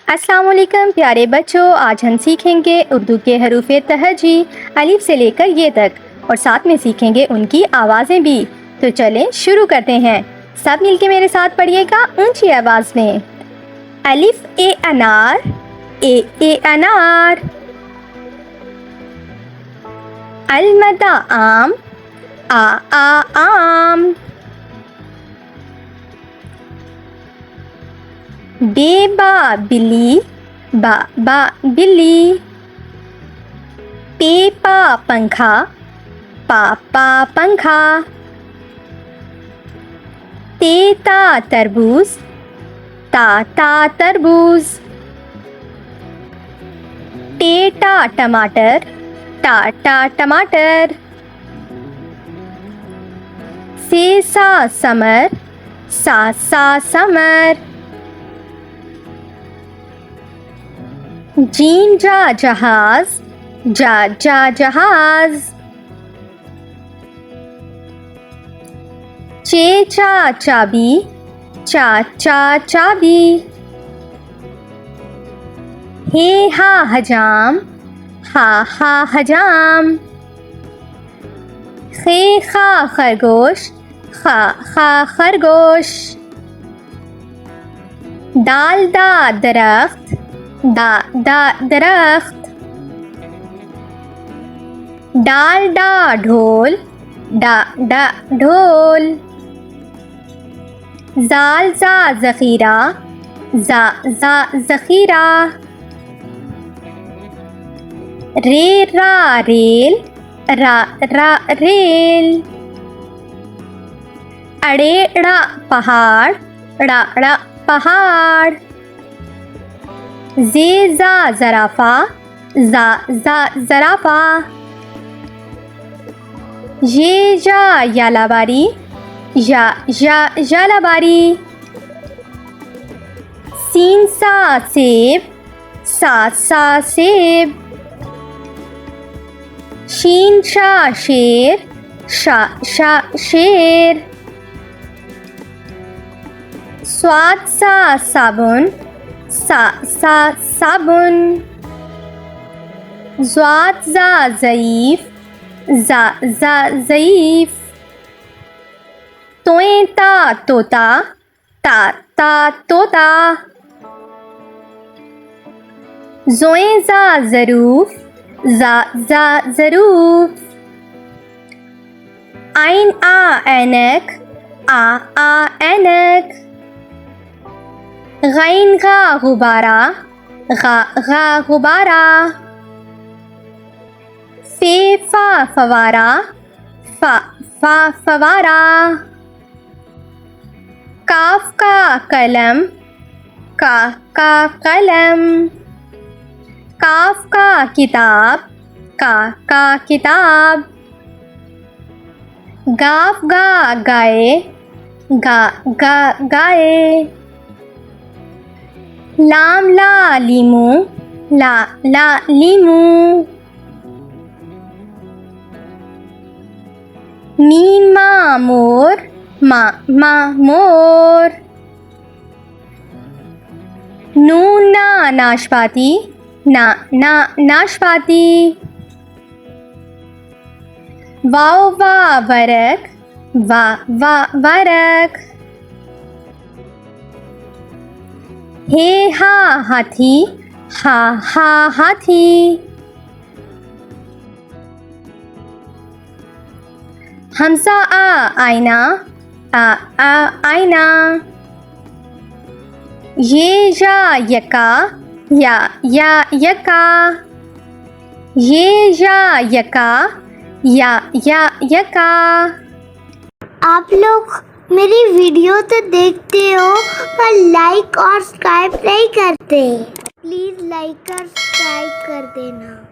अस्सलाम वालेकुम प्यारे बच्चों, आज हम सीखेंगे उर्दू के हरूफ़े तहजी अलिफ से लेकर ये तक और साथ में सीखेंगे उनकी आवाज़ें भी। तो चलें शुरू करते हैं। सब मिलके मेरे साथ पढ़िएगा ऊंची आवाज़ में। अलिफ ए अनार, ए अनार। अलमदा आम, आ आम। बेबा बिल्ली, बा बिल्ली। पेपा पंखा, पा पंखा। तेता तरबूज, ता तरबूज। टेटा टमाटर, टा टमाटर। सेसा समर, सा समर। जींजा जहाज, जा जहाज। चेचा चाबी, चा चाबी। हे हा हजाम, हा हजाम। खे खा खरगोश, खा खरगोश। दाल दा दरख्त, दा दरख्त। डाल डा ढोल, डा ढोल। जाल जा ज़ख़ीरा, जा ज़ख़ीरा। रे रा रेल, रा रेल। अड़ेड़ा पहाड़, ड़ा पहाड़। ज़ेज़ा ज़राफ़ा, जा ज़राफ़ा। ये जा यालाबारी, यालाबारी। सीन सा सेब, सा सेब। शीन शा शेर, शा शेर। स्वाद सा साबुन, सा साबुन। ज़्वाद जा ज़ईफ़, जा ज़ईफ़। तोएता तोता, ता तोता। ज़ोए जा ज़रूफ़, जा ज़रूफ़। आइन आ ऐनक, आ ऐनक। गैन गा गुबारा, गा गुबारा। फेफा फवारा, फा फवारा। काफ का कलम, का कलम। काफ का किताब, का किताब। गाफ गा गाय, गाय। लाम ला लीमू, ला लीमू। मीम मा मोर, मा मोर। नून ना नाशपाती, ना नाशपाती। वाव वा वरक, वा वरक। हे हा हाथी, हा हाथी। हमसा आ आईना, आ आईना। ये या यका, या यका। ये या यका, या यका। आप लोग मेरी वीडियो तो देखते हो पर लाइक और सब्सक्राइब नहीं करते। प्लीज़ लाइक और सब्सक्राइब कर देना।